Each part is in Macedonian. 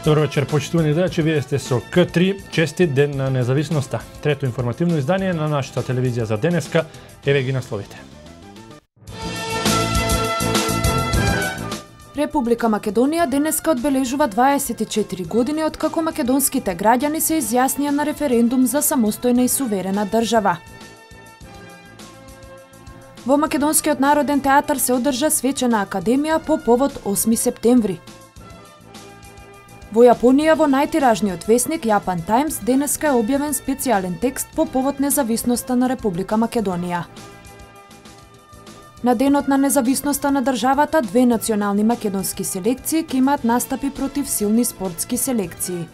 Добро вечер, почитувани гледачи, вие сте со К3, честит ден на независноста. Трето информативно издание на нашата телевизија за денеска. Еве ги насловите. Република Македонија денеска одбележува 24 години откако македонските граѓани се изјаснија на референдум за самостојна и суверена држава. Во Македонскиот народен театар се одржа свечена академија по повод 8 септември. Во Јапонија, во најтиражниот весник Japan Times, денеска е објавен специјален текст по повод независноста на Република Македонија. На денот на независноста на државата, две национални македонски селекции ќе имаат настапи против силни спортски селекции.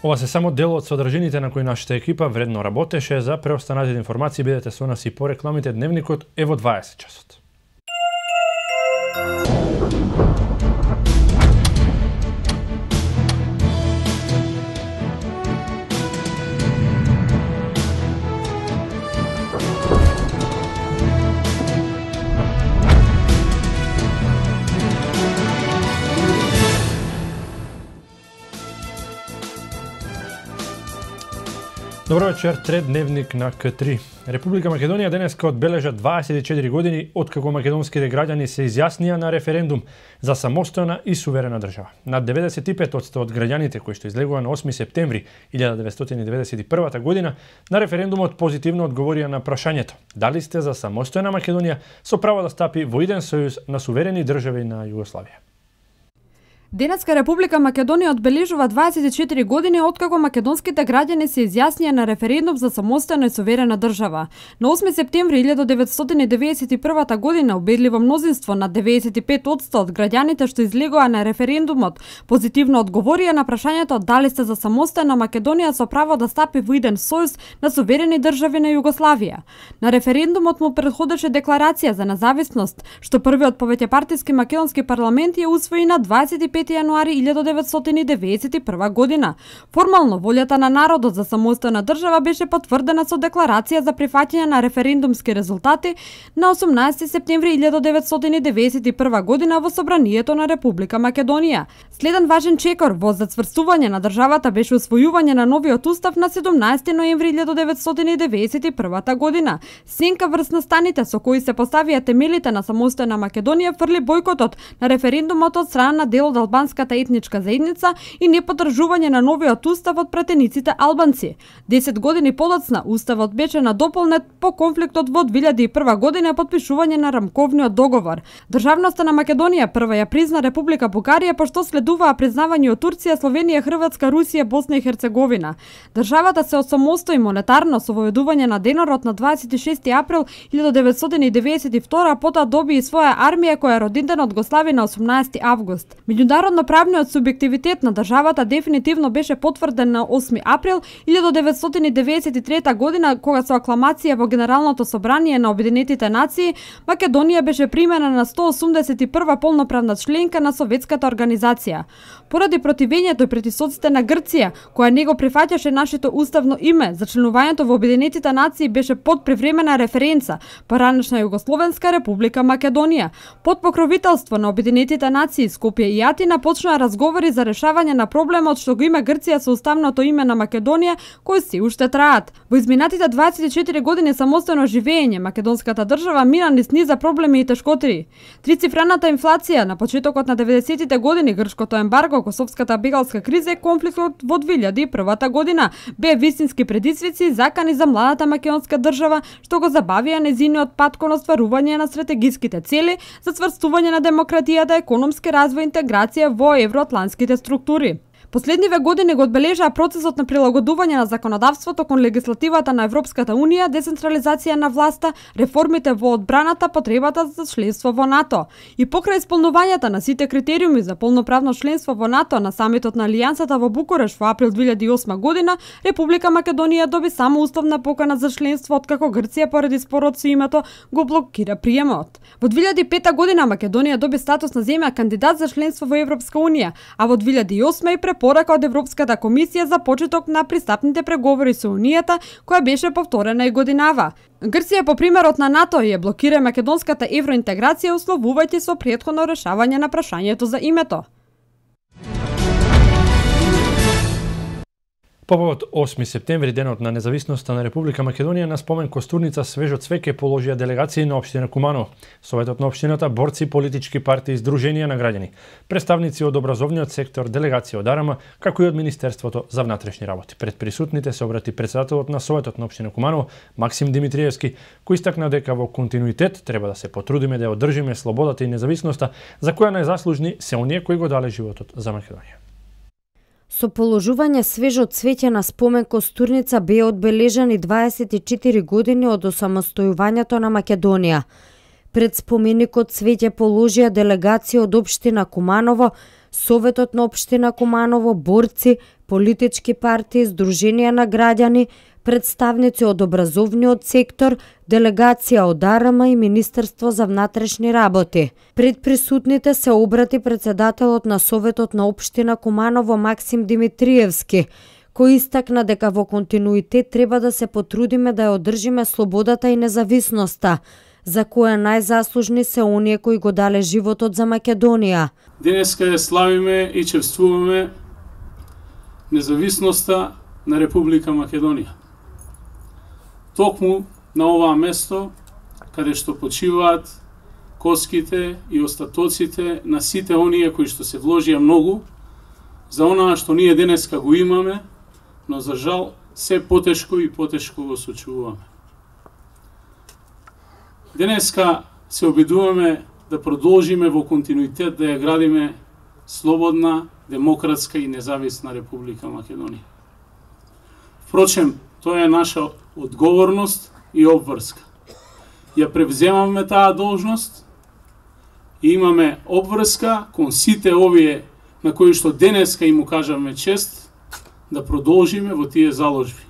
Ова се само дел од содржините на кои нашата екипа вредно работеше. За преостанатите информации бидете со нас и по рекламите. Дневникот е во 20 часот. Добро вечер, трет дневник на К3. Република Македонија денеска одбележа 24 години откако македонските граѓани се изјаснија на референдум за самостојна и суверена држава. Над 95% од граѓаните кои што излегува на 8 септември 1991 година на референдумот позитивно одговорија на прашањето: дали сте за самостојна Македонија со право да стапи во иден сојуз на суверени држави на Југославија. Денеска Република Македонија одбележува 24 години откако македонските граѓани се изјаснија на референдум за самостојна и суверена држава. На 8 септември 1991 година убедливо мнозинство на 95% од граѓаните што излегоа на референдумот позитивно одговорија на прашањето дали сте за самостојна Македонија со право да стапи во иден сојуз на суверени држави на Југославија. На референдумот му претходеше декларација за независност, што првиот повеќепартиски македонски парламент ја усвои на 25 јануари 1991 година. Формално волјата на народот за самостојна држава беше потврдена со декларација за прифаќање на референдумски резултати на 18 септември 1991 година во собранието на Република Македонија. Следен важен чекор во зацврстување на државата беше усвојување на новиот устав на 17 ноември 1991 година. Сенка врз настаните со кои се поставија темелите на самостојна Македонија фрли бојкотот на референдумот од страна на дел од албанската етничка заедница и неподржување на новиот устав од пратениците албанци. 10 години подоцна уставот беше надополнет по конфликтот во 2001 година подпишување на рамковниот договор. Државноста на Македонија прва ја призна Република Бугарија, пошто следуваа признавање од Турција, Словенија, Хрватска, Русија, Босна и Херцеговина. Државата се осамостои монетарно со воведување на денарот на 26 април 1992, потоа доби и своја армија која родиденот го слави на 18 август. Меѓународно-правниот субјективитет на државата дефинитивно беше потврден на 8 април 1993 година, кога со акламација во Генералното собрание на Обединетите нации Македонија беше примена на 181 полноправна членка на Советската организација. Поради противењето и притисоците на Грција, која не го прифаќаше нашето уставно име, за членувањето во Обединетите нации беше под привремена референца поранешна Југословенска република Македонија. Под покровителство на Обединетите нации Скопје и Атина почнаа разговори за решавање на проблемот што го има Грција со уставното име на Македонија, кои се уште траат. Во изминатите 24 години самостојно живење, македонската држава мина низ низа проблеми и тешкотии. Трицифрената инфлација на почетокот на 90-тите години, грчкото ембарго, косовската бегалска криза и конфликтот во 2001 година беа вистински предизвици и закани за младата македонска држава, што го забавија нејзиниот пат кон остварување на стратегиските цели за цврстување на демократијата, економски развој и интеграција во евроатлантските структури. Последниве години го одбележаа процесот на прилагодување на законодавството кон легислативата на Европската Унија, децентрализација на власта, реформите во одбраната, потребата за членство во НАТО. И покрај исполнувањето на сите критериуми за полноправно членство во НАТО на самитот на Алијансата во Букуреш во април 2008 година, Република Македонија доби само уставна покана за членство, откако Грција поради спорот со името го блокира приемот. Во 2005 година Македонија доби статус на земја кандидат за членство во Европска Унија, а во 2008 и препорака од Европската комисија за почеток на пристапните преговори со Унијата, која беше повторена и годинава. Грција по примерот на НАТО ја блокира македонската евроинтеграција, условувајќи со претходно решавање на прашањето за името. По повод 8 септември, денот на независноста на Република Македонија, на спомен костурница свежо цвеќе положија делегации на општина Куманово, Советот на општината, борци, политички партии, здруженија на граѓани, представници од образовниот сектор, делегација од АРМ, како и од Министерството за внатрешни работи. Пред присутните се обрати председателот на Советот на општина Куманово, Максим Димитриевски, кој истакна дека во континуитет треба да се потрудиме да ја одржиме слободата и независноста, за која најзаслужни се оние кои го дале животот за Македонија. Со положување свежо цвеќе на спомен костурница беа одбележани 24 години од осамостојувањето на Македонија. Пред споменикот цвеќе положија делегација од општина Куманово, Советот на општина Куманово, борци, политички партии, здруженија на граѓани, представници од образовниот сектор, делегација од АРМ и Министерство за внатрешни работи. Пред присутните се обрати председателот на Советот на општина Куманово Максим Димитриевски, кој истакна дека во континуитет треба да се потрудиме да ја одржиме слободата и независноста, за која најзаслужни се оние кои го дале животот за Македонија. Денеска ја славиме и чествуваме независноста на Република Македонија. Токму на оваа место, каде што почиваат коските и остатоците на сите оние кои што се вложија многу за онаа што ние денеска го имаме, но за жал се потешко и потешко го сочуваме. Денеска се обидуваме да продолжиме во континуитет да ја градиме слободна, демократска и независна Република Македонија. Впрочем, тоа е наша одговорност и обврска. Ја превземаме таа должност и имаме обврска кон сите овие на кои што денеска им укажаме чест да продолжиме во тие заложби.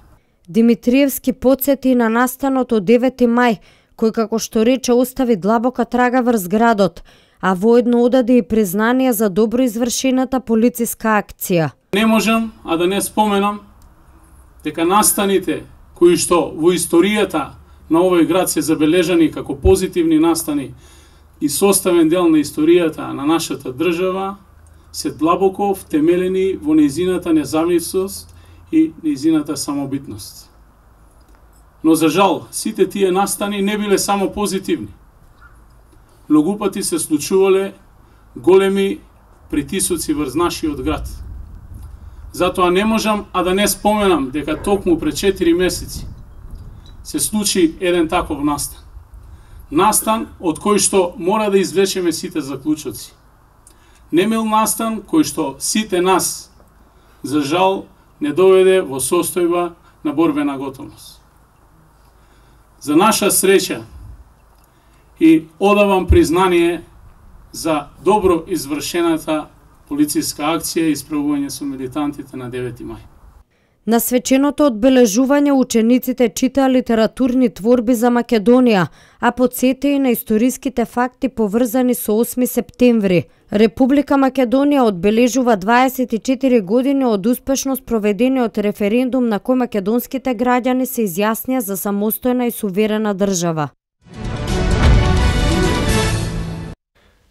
Димитриевски потсети на настанот од 9 мај, кој како што рече остави длабока трага врз градот, а воедно одаде и признание за добро извршената полициска акција. Не можам а да не споменам дека настаните кои што во историјата на овој град се забележани како позитивни настани и составен дел на историјата на нашата држава, се длабоко втемелени во нејзината независност и нејзината самобитност. Но за жал, сите тие настани не биле само позитивни. Многу пати се случувале големи притисоци врз нашиот град. Затоа не можам а да не споменам дека токму пред 4 месеци се случи еден таков настан. Настан од кој што мора да извлечеме сите заклучоци. Немил настан кој што сите нас, за жал, не доведе во состојба на борбена готовност. За наша среќа и одавам признание за добро извршената полициска акција и исправување со милитантите на 9 мај. На свеченото одбележување учениците читаа литературни творби за Македонија, а потсетија и на историските факти поврзани со 8 септември. Република Македонија одбележува 24 години од успешно спроведениот референдум на кој македонските граѓани се изјаснија за самостојна и суверена држава.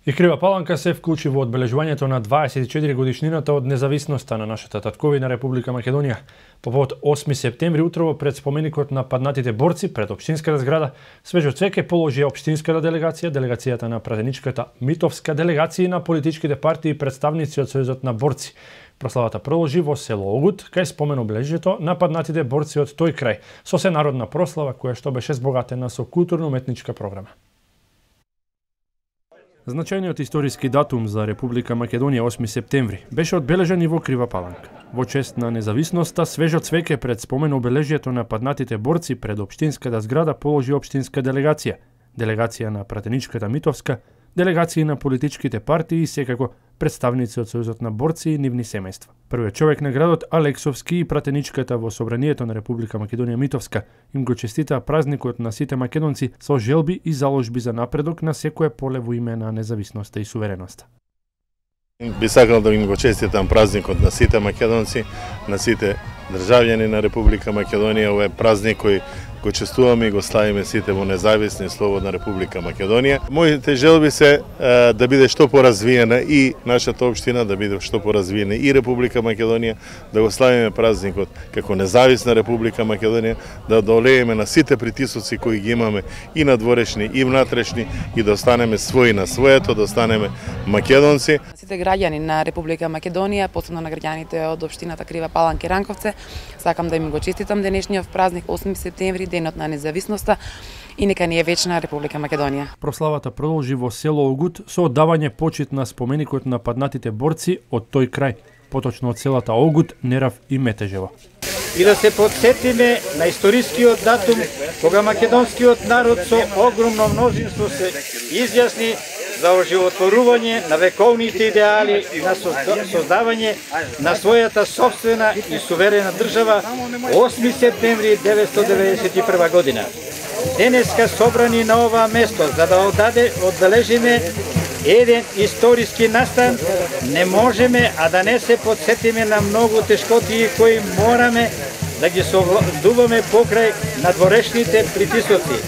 И Крива Паланка се вклучи во одбележувањето на 24 годишнината од независноста на нашата татковина Република Македонија. По повод 8 септември утрово пред споменикот на паднатите борци пред општинската зграда свежо цвеќе положија општинската делегација, делегацијата на пратеничката Митовска, делегации на политичките партии и представници од Сојузот на борци. Прославата продолжи во село Огут, кај спомен обележието на паднатите борци од тој крај, со сенародна прослава која што беше збогатена со културно-уметничка програма. Значајниот историски датум за Република Македонија 8 септември беше одбележан и во Крива Паланка. Во чест на независноста, свежо цвеќе пред спомен обележието на паднатите борци пред општинската зграда положи општинска делегација, делегација на пратеничката Митовска, делегации на политичките партии и секако представници од Сојузот на борци и нивни семејства. Првиот човек на градот Алексовски и пратеничката во Собранието на Република Македонија Митовска им го честитаа празникот на сите македонци со желби и заложби за напредок на секое поле во име на независноста и сувереноста. Би сакал да им го честитам празникот на сите македонци, на сите државјани на Република Македонија. Ова е празник кој го честуваме и го славиме сите во независна и слободна Република Македонија. Моите желби се да биде што поразвиена и нашата општина, да биде што поразвиена и Република Македонија, да го славиме празникот како независна Република Македонија, да одолееме на сите притисоци кои ги имаме и надворешни и внатрешни и да останеме своји на своето, да останеме македонци. Сите граѓани на Република Македонија, посебно на граѓаните од општината Крива Паланка и Ранковце, сакам да им го честитам денешниот празник 8 септември, денот на независноста, и нека ни е вечна Република Македонија. Прославата продолжи во село Огут со оддавање почит на споменикот на паднатите борци од тој крај, поточно од селата Огут, Нерав и Метежево. И да се подсетиме на историскиот датум кога македонскиот народ со огромно мнозинство се изјасни за оживотворување на вековните идеали на создавање на својата собствена и суверена држава 8 септември 1991 година. Денеска собрани на ова место за да одбележиме еден историски настан, не можеме а да не се подсетиме на многу тешкотии кои мораме да ги совладуваме покрај надворешните притисоци,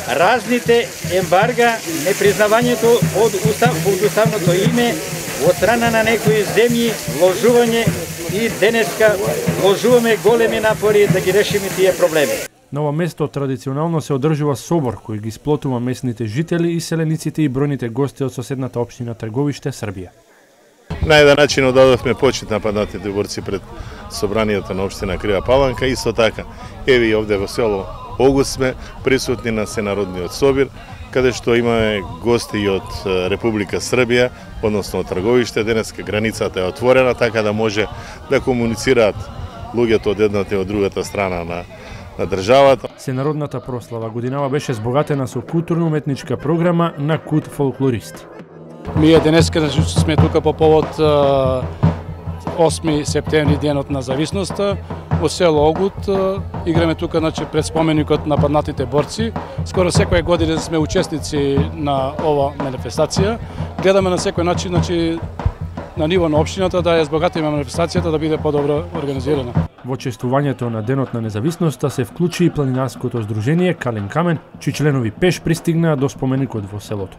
разните ембарга, непризнавањето од уставното име од страна на некои земји, вложување и денеска вложуваме големи напори да ги решиме тие проблеми. На ова место традиционално се одржува собор кој ги сплотува местните жители и селениците и бројните гости од соседната општина Трговиште, Србија. На еден начин одадовме почит на паднатите борци пред собранието на општина Крива Паланка. Исто така, еви и овде во село Огут сме присутни на Сенародниот собир, каде што имаме гости и од Република Србија, односно од Трговиште. Денеска границата е отворена, така да може да комуницираат луѓето од едната и од другата страна на државата. Сенародната прослава годинава беше збогатена со културно-уметничка програма на кут фолклористи. Ние денеска сме тука по повод 8 септември, денот на зависноста, во село Огут. Играме тука пред споменикот на паднатите борци. Скоро секоја година сме учесници на ова манифестација. Гледаме на секој начин, на ниво на општината да ја збогатиме манифестацијата, да биде подобро организирана. Во честувањето на денот на независноста се вклучи и планинарското здружение Кален Камен, чии членови пеш пристигнаа до споменикот во селото.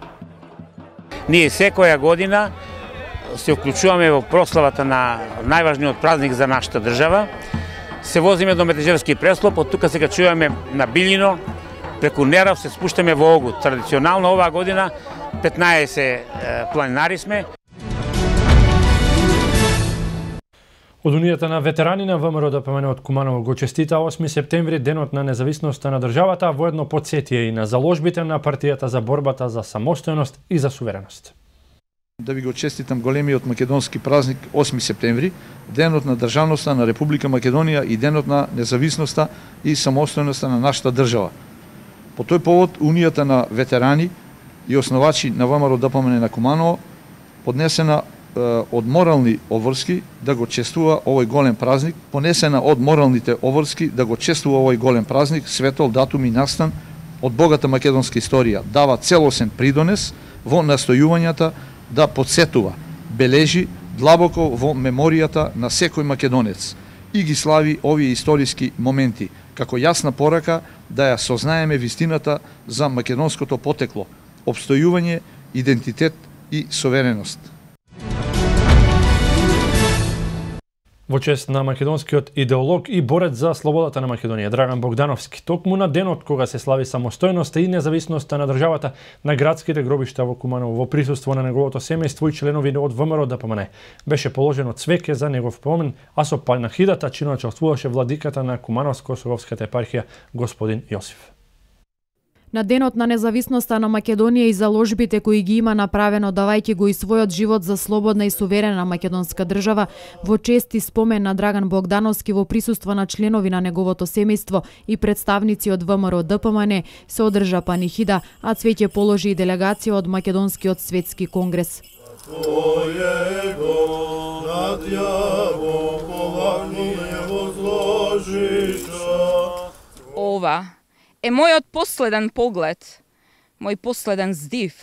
Ние секоја година се вклучуваме во прославата на најважниот празник за нашата држава. Се возиме до Метежевски преслоп, од тука се качуваме на Билино, преку Нерав се спуштаме во Огут. Традиционално оваа година 15 планинари сме. Од Унијата на ветерани на ВМРО ДПМН од Куманово го честита 8 септември, денот на независноста на државата, воедно потсетија и на заложбите на партијата за борбата за самостојност и за сувереност. Да ви го честитам големиот македонски празник 8 септември, денот на државноста на Република Македонија и денот на независноста и самостојноста на нашата држава. По тој повод Унијата на ветерани и основачи на ВМРО ДПМН на Куманово поднесена од морални обврски да го честува овој голем празник, понесена од моралните обврски да го честува овој голем празник, светол датум и настан од богата македонска историја, дава целосен придонес во настојувањата да подсетува, бележи длабоко во меморијата на секој македонец и ги слави овие историски моменти, како јасна порака да ја сознаеме вистината за македонското потекло, опстојување, идентитет и сувереност. Во чест на македонскиот идеолог и борец за слободата на Македонија Драган Богдановски, токму на денот кога се слави самостојноста и независноста на државата, на градските гробишта во Куманово во присуство на неговото семејство и членови од ВМРО ДПМН беше положено цвеќе за негов помен, а со панахидата чиночествуваше владиката на Кумановско-Соговската епархија господин Јосиф. На денот на независноста на Македонија и заложбите кои ги има направено давајќи го и својот живот за слободна и суверена македонска држава, во чест и спомен на Драган Богдановски во присуство на членови на неговото семејство и представници од ВМРО ДПМН се одржа панихида, а цвеќе положи и делегација од Македонскиот светски конгрес. Ова е мојот последен поглед, мој последен здив,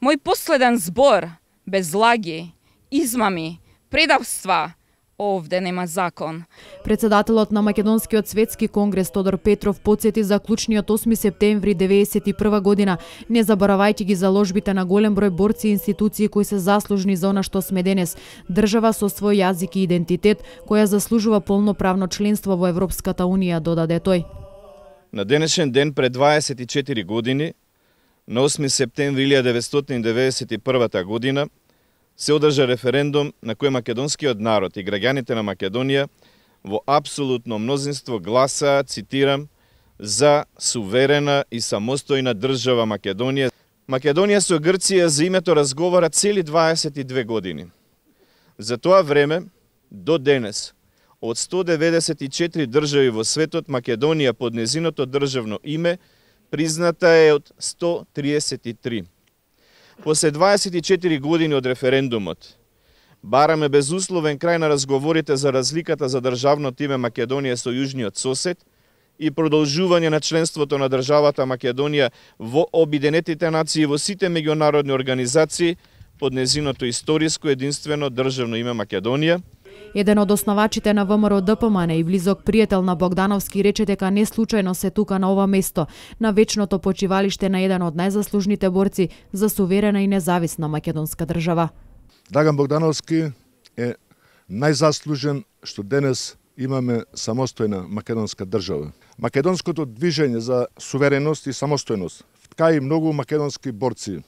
мој последен збор без лаги, измами, предавства, Ovde nема закон. Председателот на Македонскиот светски конгрес Тодор Петров потсети за клучниот 8 септември 1991 година, не заборавајќи ги заложбите на голем број борци и институции кои се заслужни за она што сме денес, држава со свој јазик и идентитет, која заслужува полноправно членство во Европската унија, додаде тој. На денешен ден пред 24 години, на 8 септември 1991 година, се одржа референдум на кој македонскиот народ и граѓаните на Македонија во апсолутно мнозинство гласаа, цитирам, за суверена и самостојна држава Македонија. Македонија со Грција за името разговара цели 22 години. За тоа време, до денес, од 194 држави во светот, Македонија под незиното државно име призната е од 133. После 24 години од референдумот, бараме безусловен крај на разговорите за разликата за државното име Македонија со јужниот сосед и продолжување на членството на државата Македонија во Обединетите нации и во сите меѓународни организации под незиното историско единствено државно име Македонија. Еден од основачите на ВМРО ДПМН и близок пријател на Богдановски рече дека не случајно се тука на ова место, на вечното почивалиште на еден од најзаслужните борци за суверена и независна македонска држава. Драган Богдановски е најзаслужен што денес имаме самостојна македонска држава. Македонското движење за сувереност и самостојност вткаи многу македонски борци,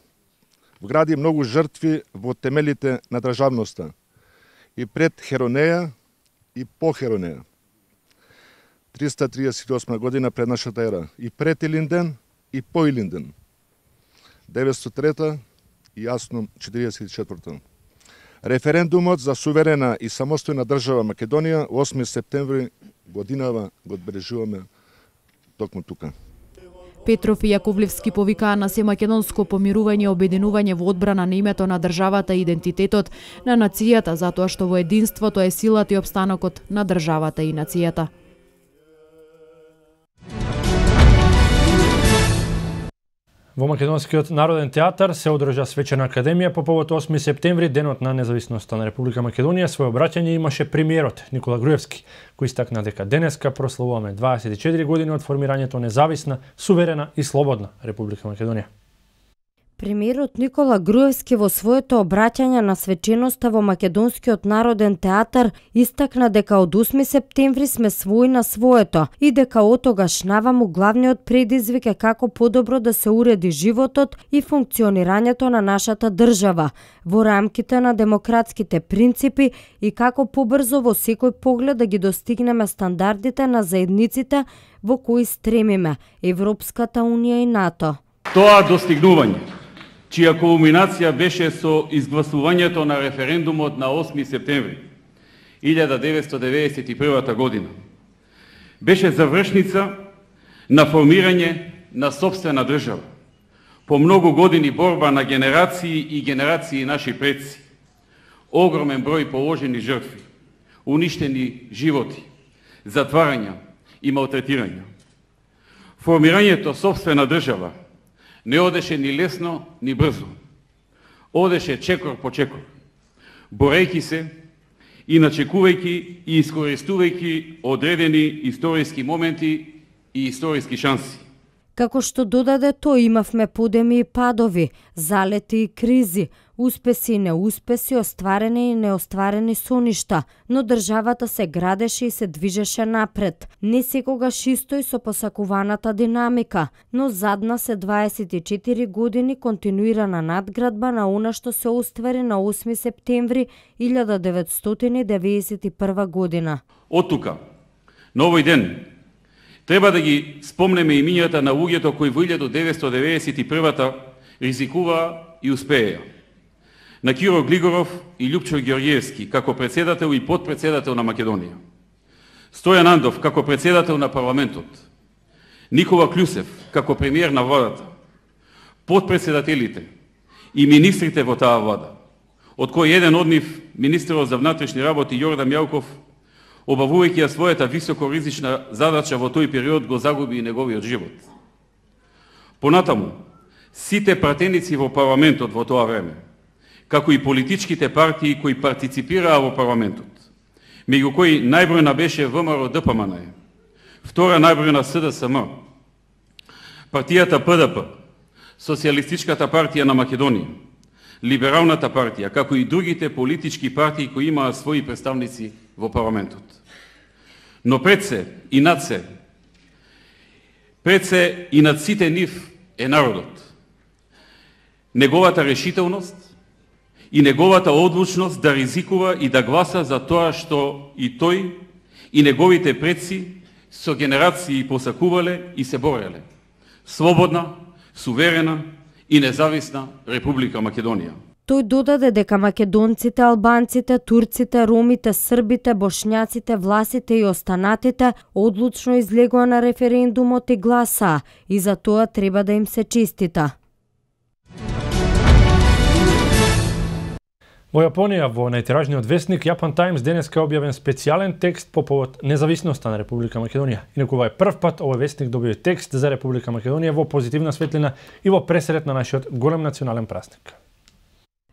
вгради многу жртви во темелите на државноста, и пред Херонеја и по Херонеја. 338 година пред нашата ера. И пред Илинден и по Илинден. 903 и јасно 44. Референдумот за суверена и самостојна држава Македонија 8 септември годинава го одбележуваме токму тука. Петров и Јаковлевски повикаа на семакедонско помирување и обединување во одбрана на името на државата и идентитетот на нацијата, затоа што во единството е силата и опстанокот на државата и нацијата. Во Македонскиот народен театар се одржа свечена академија по повод 8 септември, денот на независноста на Република Македонија. Свој обраќање имаше премиерот Никола Груевски, кој истакна дека денеска прославуваме 24 години од формирањето независна, суверена и слободна Република Македонија. Премиерот Никола Груевски во своето обраќање на свеченоста во Македонскиот народен театар истакна дека од 8 септември сме свој на своето и дека од тогаш наваму главниот предизвик е како подобро да се уреди животот и функционирањето на нашата држава во рамките на демократските принципи и како побрзо во секој поглед да ги достигнеме стандардите на заедниците во кои стремиме Европската унија и НАТО. Тоа достигнување, чија кулминација беше со изгласувањето на референдумот на 8 септември 1991 година, беше завршница на формирање на сопствена држава, по многу години борба на генерации и генерации наши предци, огромен број положени жртви, уништени животи, затварања и малтретирања. Формирањето сопствена држава не одеше ни лесно, ни брзо. Одеше чекор по чекор, борејќи се и начекувајќи и искористувајќи одредени историски моменти и историски шанси. Како што додаде тој, имавме подеми и падови, залети и кризи, успеси и неуспеси, остварени и неостварени соништа, но државата се градеше и се движеше напред. Не секогаш исто и со посакуваната динамика, но зад нас се 24 години континуирана надградба на она што се оствари на 8 септември 1991 година. Од тука, на овој ден, треба да ги спомнеме имињата на луѓето кои во 1991 ризикуваа и успееја. На Киро Глигоров и Љупчо Ѓорѓиевски како председател и подпредседател на Македонија, Стојан Андов како председател на парламентот, Никола Клюсев како премиер на владата, подпредседателите и министрите во таа влада, од кој еден од нив, министерот за внатрешни работи Јордан Јалков, обавувајќи ја својата високоризична задача во тој период, го загуби и неговиот живот. Понатаму, сите пратеници во парламентот во тоа време, како и политичките партии кои партиципираа во парламентот, меѓу кои најбројна беше ВМРО ДПМН, втора најбројна СДСМ, партијата ПДП, Социјалистичката партија на Македонија, Либералната партија, како и другите политички партии кои имаат своји представници во парламентот. Но пред се и над сите нив е народот. Неговата решителност и неговата одлучност да ризикува и да гласа за тоа што и тој и неговите предци со генерации посакувале и се бореле. Слободна, суверена и независна Република Македонија. Тој додаде дека македонците, албанците, турците, ромите, србите, бошњаците, власите и останатите одлучно излегоа на референдумот и гласаа и за тоа треба да им се честита. Во Јапонија, во најтиражниот весник Japan Times денеска е објавен специјален текст по повод независноста на Република Македонија. Инаку ова е прв пат овој весник добива текст за Република Македонија во позитивна светлина и во пресрет на нашиот голем национален празник.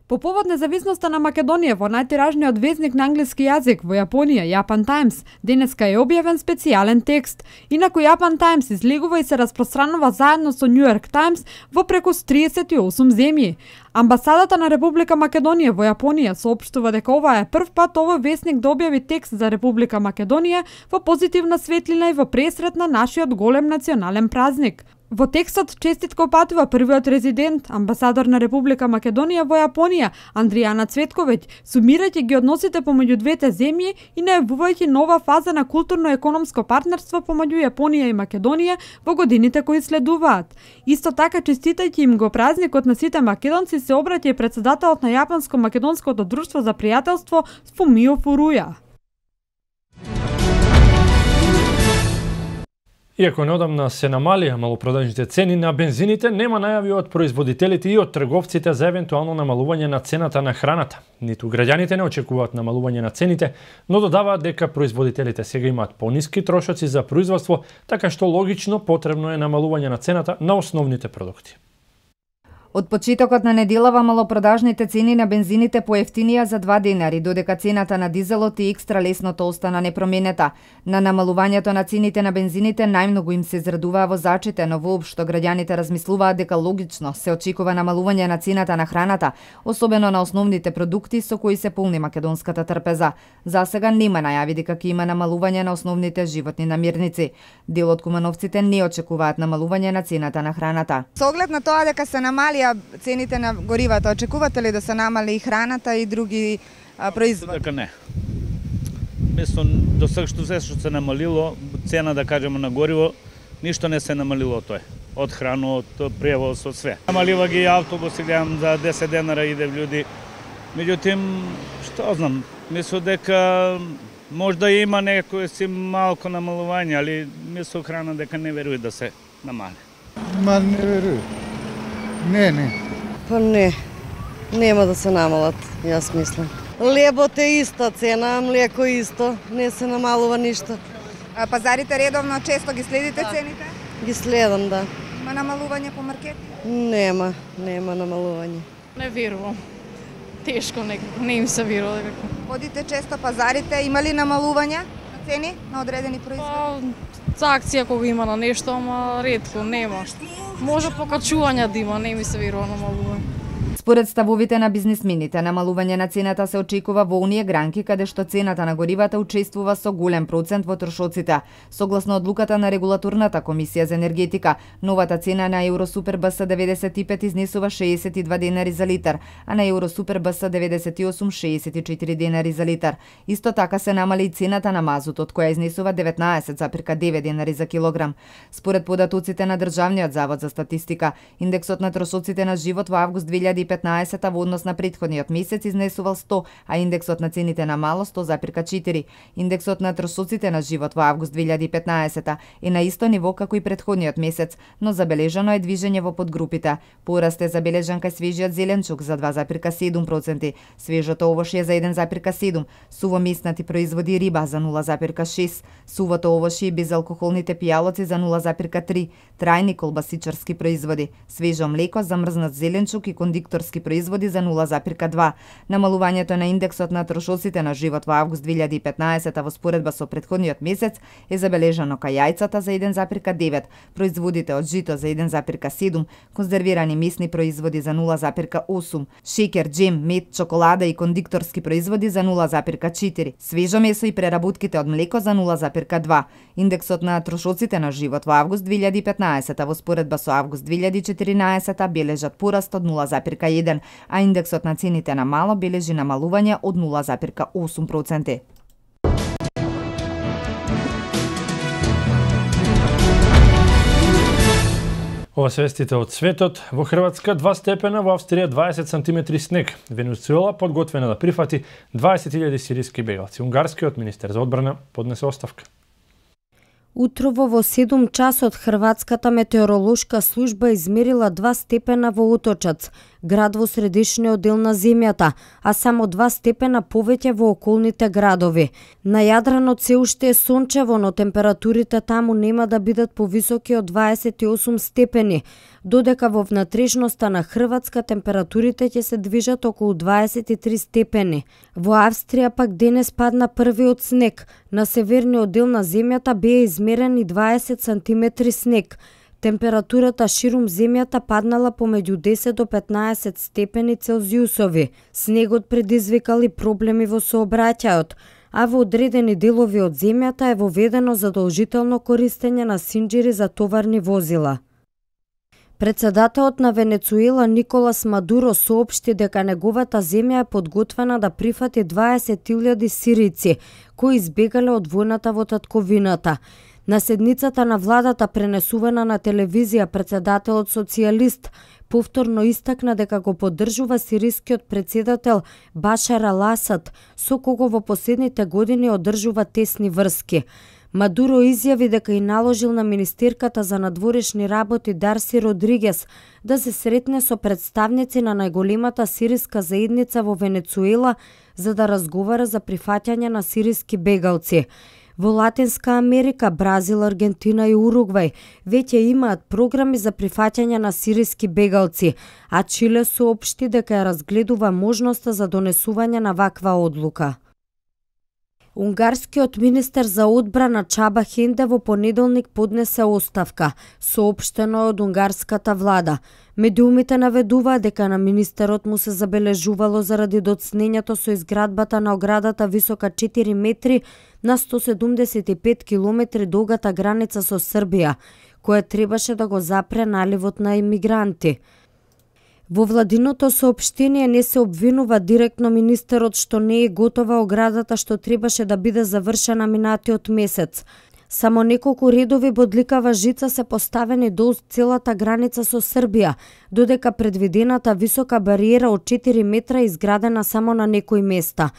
По повод независноста на Македонија во најтиражниот весник на англиски јазик во Јапонија, Japan Times, денеска е објавен специјален текст. Инаку Japan Times излегува и се распространува заедно со New York Times во преку 38 земји. Амбасадата на Република Македонија во Јапонија соопштува дека ова е прв пат овој весник да објави текст за Република Македонија во позитивна светлина и во пресрет на нашиот голем национален празник. Во текстот честитка упатува првиот резидент, амбасадор на Република Македонија во Јапонија, Андријана Цветковиќ, сумирајќи ги односите помеѓу двете земји и најавувајќи нова фаза на културно-економско партнерство помеѓу Јапонија и Македонија во годините кои следуваат. Исто така, честитајќи им го празникот на сите македонци, се обраќа и председателот на Јапонско-македонското друштво за пријателство Фумио Фуруја. Иако неодамна се намалија малопродажните цени на бензините, нема најави од производителите и од трговците за евентуално намалување на цената на храната. Ниту граѓаните не очекуваат намалување на цените, но додаваат дека производителите сега имаат пониски трошоци за производство, така што логично потребно е намалување на цената на основните продукти. Од почетокот на неделава малопродажните цени на бензините поевтинија за 2 денари, додека цената на дизелот и екстра лесното остана непроменета. На намалувањето на цените на бензините најмногу им се израдуваа возачите, но воопшто граѓаните размислуваат дека логично се очекува намалување на цената на храната, особено на основните продукти со кои се полни македонската трпеза. За сега нема најави дека ќе има намалување на основните животни намирници. Дел од кумановците не очекуваат намалување на цената на храната. Со оглед на тоа дека се намали цените на горивата, очекувате ли да се намали и храната и други производи? Дека не. Мислам, до сега што се намалило, цена да кажеме на гориво, ништо не се намалило тој. Од храна, од превоз, од све. Намалива ги автобуси, гледам за 10 денара иде луѓе. Меѓутоа, што знам, мислам дека можда има некој си малко намалување, али мислам храна дека не веруј да се намали. Ма не веруј. Не. Па не, нема да се намалат, јас мислам. Лебот е иста цена, млеко исто, не се намалува ништо. А пазарите редовно често ги следите цените? Ги следам, да. Има намалување по маркети? Нема намалување. Не верувам. Тешко некако, не им се верува дека. Одите често пазарите, има ли намалување на цени на одредени производи? За акција кога има на нешто, ама ретко, нема. Може покачување да има, не ми се верува намалување. Според ставовите на бизнисмените, намалување на цената се очекува во оние гранки каде што цената на горивата учествува со голем процент во трошоците. Согласно одлуката на Регулаторната комисија за енергетика, новата цена на Евросупер БС 95 изнесува 62 денари за литар, а на Евросупер БС 98 64 денари за литар. Исто така се намали и цената на мазутот, која изнесува 19,9 денари за килограм. Според податоците на Државниот завод за статистика, индексот на трошоците на живот во август 2015 во однос на претходниот месец изнесувал 100, а индексот на цените на мало 100,4. Индексот на трошоците на живот во август 2015 е на исто ниво како и претходниот месец, но забележано е движење во подгрупите. Пораст е забележан кај свежиот зеленчук за 2,7%, свежото овошје за 1,7%, сувомеснати производи риба за 0,6%, сувото овошје и безалкохолните пијалоци за 0,3%, трајни колбасичарски производи, свежо млеко, замрзнат зеленчук и кондиктор кондиторски производи за 0,2. Намалувањето на индексот на трошоците на живот во август 2015 во споредба со претходниот месец е забележано кај јајцата за 1,9, производите од жито за 1,7, конзервирани месни производи за 0,8, шеќер, џем, мед, чоколада и кондиторски производи за 0,4, свежо месо и преработките од млеко за 0,2. Индексот на трошоците на живот во август 2015 во споредба со август 2014 бележат пораст од 0,1, а индексот на цените на мало бележи намалување од 0,8%. Ова се вестите од светот. Во Хрватска 2 степена, во Австрија 20 сантиметри снег. Венецуела подготвена да прифати 20.000 сириски бегалци. Унгарскиот министер за одбрана поднесе оставка. Утрово во 7 часот Хрватската метеоролошка служба измерила 2 степена во Оточац, град во средишниот дел на земјата, а само 2 степена повеќе во околните градови. На Јадранот се уште е сончево, но температурите таму нема да бидат повисоки од 28 степени, додека во внатрешноста на Хрватска температурите ќе се движат околу 23 степени. Во Австрија пак денес падна првиот снег. На северниот дел на земјата беа измерени 20 сантиметри снег. Температурата ширум земјата паднала помеѓу 10 до 15 степени Целзиусови. Снегот предизвикал и проблеми во сообраќајот, а во одредени делови од земјата е воведено задолжително користење на синџири за товарни возила. Председателот на Венецуела Николас Мадуро соопшти дека неговата земја е подготвена да прифати 20.000 сирици кои избегале од војната во татковината. На седницата на владата пренесувана на телевизија, председателот социјалист повторно истакна дека го поддржува сирискиот председател Башар ал-Асад, со кого во последните години одржува тесни врски. Мадуро изјави дека и наложил на министерката за надворешни работи Дарси Родригес да се сретне со представници на најголемата сириска заедница во Венецуела за да разговара за прифаќање на сириски бегалци. Во Латинска Америка, Бразил, Аргентина и Уругвај веќе имаат програми за прифаќање на сириски бегалци, а Чиле соопшти дека ја разгледува можноста за донесување на ваква одлука. Унгарскиот министер за одбрана Чаба Хенде во понеделник поднесе оставка, соопштено од унгарската влада. Медиумите наведуваат дека на министерот му се забележувало заради доцнењето со изградбата на оградата висока 4 метри на 175 километри долгата граница со Србија, која требаше да го запре наливот на имигранти. Во владиното соопштение не се обвинува директно министерот што не е готова оградата што требаше да биде завршена минатиот месец. Само неколку редови бодликава жица се поставени до целата граница со Србија, додека предвидената висока бариера од 4 метра е изградена само на некои места.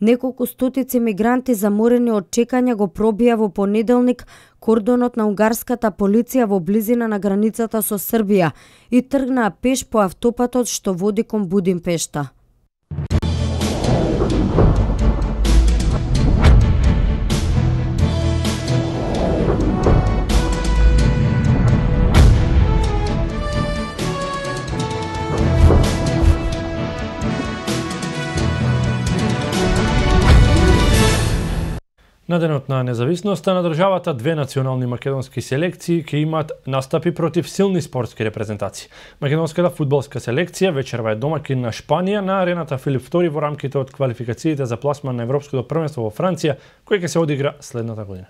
Неколку стотици мигранти заморени од чекање го пробија во понеделник кордонот на унгарската полиција во близина на границата со Србија и тргнаа пеш по автопатот што води кон Будимпешта. На денот на независноста на државата, 2 национални македонски селекции ќе имаат настапи против силни спортски репрезентации. Македонската фудбалска селекција вечерва е домакин на Шпанија на арената Филип II во рамките од квалификациите за пласман на Европското првенство во Франција, кој ќе се одигра следната година.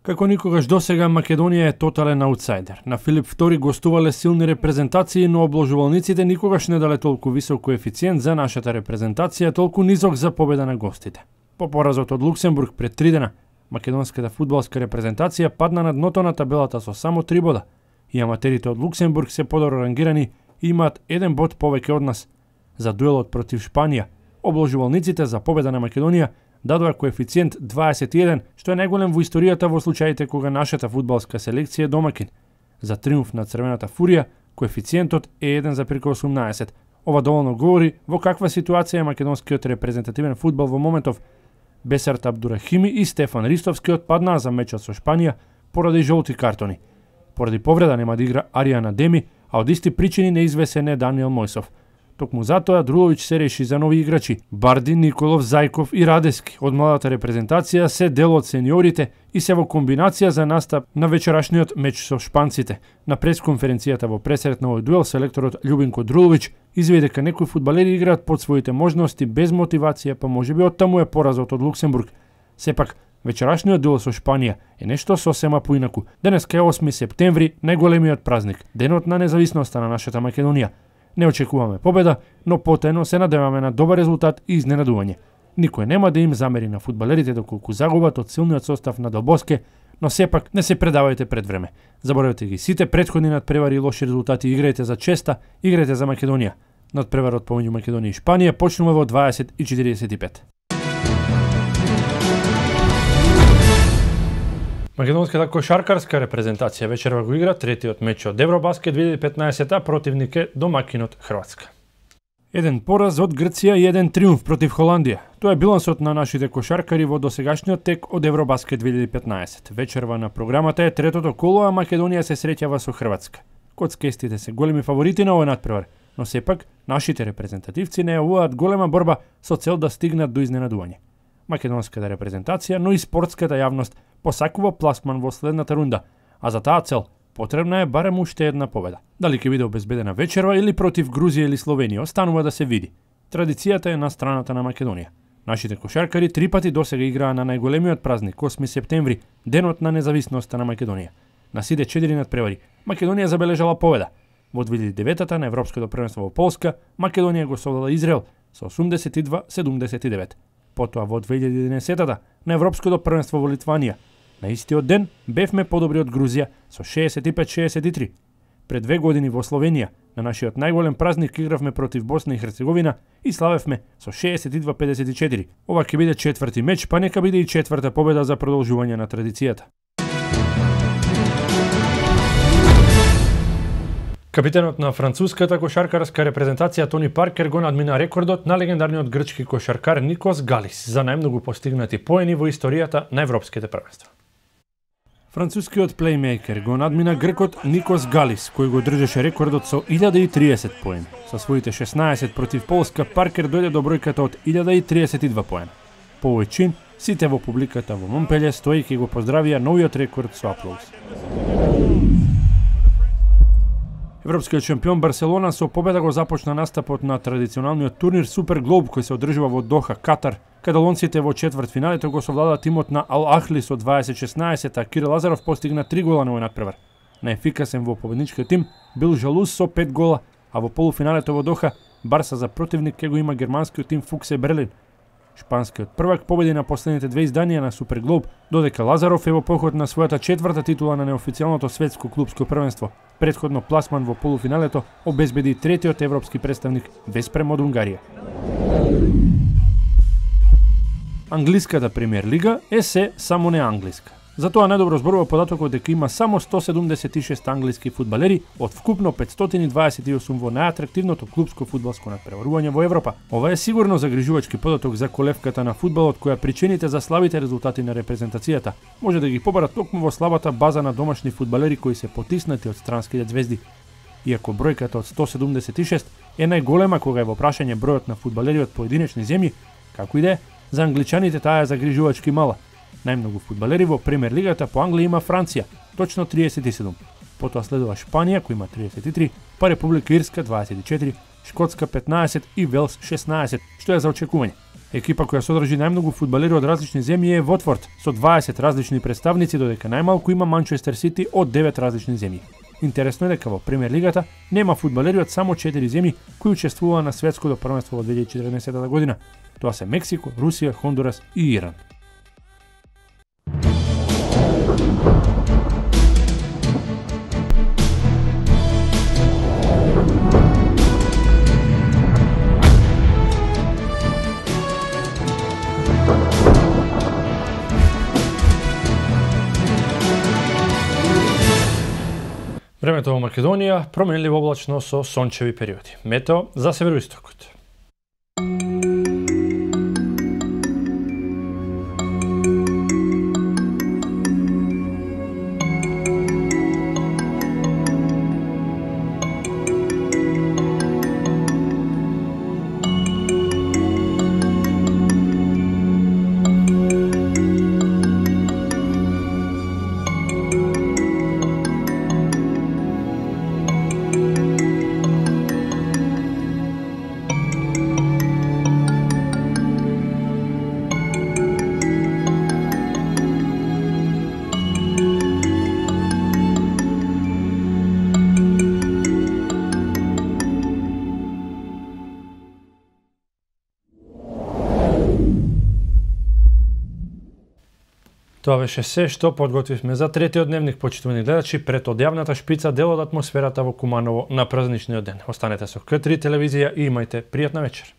Како никогаш досега, Македонија е тотален аутсайдер. На Филип II гостувале силни репрезентации, но обложувалниците никогаш не дале толку висок коефициент за нашата репрезентација, толку низок за победа на гостите. По поразот од Луксембург пред 3 дена, македонската фудбалска репрезентација падна на дното на табелата со само 3 бода и аматерите од Луксембург се подобро рангирани и имаат 1 бод повеќе од нас. За дуелот против Шпанија, обложувалниците за победа на Македонија дадоа коефициент 21, што е најголем во историјата во случаите кога нашата фудбалска селекција е домакин. За триумф на Црвената фурија, коефициентот е 1,18. Ова доволно говори во каква ситуација е македонскиот репрезентативен фудбал во моментов. Бесарт Абдурахими и Стефан Ристовски отпаднаа за мечот со Шпанија поради жолти картони. Поради повреда нема да игра Аријан Адеми, а од исти причини неизвесен е Даниел Мојсов. Токму затоа Друловиќ се реши за нови играчи. Барди, Николов, Зајков и Радески од младата репрезентација се дел од сениорите и се во комбинација за настап на вечерашниот меч со шпанците. На пресконференцијата во пресрет на овој дуел селекторот Љубинко Друловиќ изјави дека некои фудбалери играат под своите можности без мотивација, па можеби оттаму е поразот од Луксембург. Сепак, вечерашниот дуел со Шпанија е нешто сосема поинаку. Денеска е 8 септември, најголемиот празник, денот на независноста на нашата Македонија. Не очекуваме победа, но потајно се надеваме на добар резултат и изненадување. Никој нема да им замери на фудбалерите доколку загубат од силниот состав на Делбоске, но сепак не се предавајте пред време. Заборавете ги сите претходни надпревари и лоши резултати и играјте за честа, играјте за Македонија. Надпреварот помеѓу Македонија и Шпанија почнува во 20:45. Македонската кошаркарска репрезентација вечерва го игра третиот меч од Евробаскет 2015, противник е домакинот Хрватска. Еден пораз од Грција и еден триумф против Холандија. Тоа е билансот на нашите кошаркари во досегашниот тек од Евробаскет 2015. Вечерва на програмата е третото коло, а Македонија се среќава со Хрватска. Коцкестите се големи фаворити на овој надпревар, но сепак нашите репрезентативци најавуваат голема борба со цел да стигнат до изненадување. Македонската репрезентација, но и спортската јавност посакува пласман во следната рунда, а за таа цел потребна е барем уште една победа. Дали ќе биде обезбедена вечерва или против Грузија или Словенија, останува да се види. Традицијата е на страната на Македонија. Нашите кошаркари 3 пати досега играа на најголемиот празник 8 септември, денот на независноста на Македонија. На сите 4 надпревари Македонија забележала победа. Во 2009-та на Европското првенство во Полска Македонија го совлада Израел со 82-79. Потоа во 2011-та на Европското првенство во Литванија. На истиот ден бевме подобри од Грузија со 65-63. Пред 2 години во Словенија на нашиот најголем празник игравме против Босна и Херцеговина и славевме со 62-54. Ова ќе биде четврти меч, па нека биде и четврта победа за продолжување на традицијата. Капитенот на француската кошаркарска репрезентација Тони Паркер го надмина рекордот на легендарниот грчки кошаркар Никос Галис за најмногу постигнати поени во историјата на европските првенства. Францускиот плеймейкер го надмина гркот Никос Галис, кој го држеше рекордот со 1030 поени. Со своите 16 против Полска, Паркер дојде до бројката од 1032 поена. По овој чин, сите во публиката во Монпелје стоејќи го поздравија новиот рекорд со аплауз. Европскиот шампион Барселона со победа го започна настапот на традиционалниот турнир Супер Глоб кој се одржува во Доха, Катар. Каталонците во четвртфиналите го совлада тимот на Ал Ахли со 20-16, а Кирил Лазаров постигна 3 гола на овој надпревар. Најефикасен во победничкиот тим бил Жалус со 5 гола, а во полуфиналето во Доха Барса за противник ќе го има германскиот тим Фуксе Берлин. Шпанскиот prvак победи на последните 2 изданија на Супер Глоб, додека Лазаров е во поход на својата четврта титула на неофицијалното светско клубско првенство. Претходно пласман во полуфиналето обезбеди третиот европски представник Веспрем од Унгарија. Англиската премиер лига е се само не англиска. Затоа најдобро зборува податокот дека има само 176 англиски фудбалери од вкупно 528 во најатрактивното клубско фудбалско надпреварување во Европа. Ова е сигурно загрижувачки податок за колевката на фудбалот која причините за слабите резултати на репрезентацијата може да ги побара токму во слабата база на домашни фудбалери кои се потиснати од странските звезди. Иако бројката од 176 е најголема кога е во прашање бројот на фудбалери од поединечни земји, како и да е, за англичаните таа е загрижувачки мала. Најмногу фудбалери во премиер лигата по Англија има Франција, точно 37. Потоа следува Шпанија кој има 33, па Република Ирска 24, Шкотска 15 и Велс 16, што е за очекување. Екипа која содржи најмногу фудбалери од различни земји е Вотфорд со 20 различни представници, додека најмалку има Манчестер Сити од 9 различни земји. Интересно е дека во премиер лигата нема фудбалери од само 4 земји кои учествуваа на светското првенство во 2014 година. Тоа се Мексико, Русија, Хондурас и Иран. Времето во Македонија променливо облачно со сончеви периоди. Метео за североистокот. Тоа беше се што подготвивме за третиот дневник, почитувани гледачи, пред одјавната шпица дел од атмосферата во Куманово на празничниот ден. Останете со К3 телевизија и имајте пријатна вечер.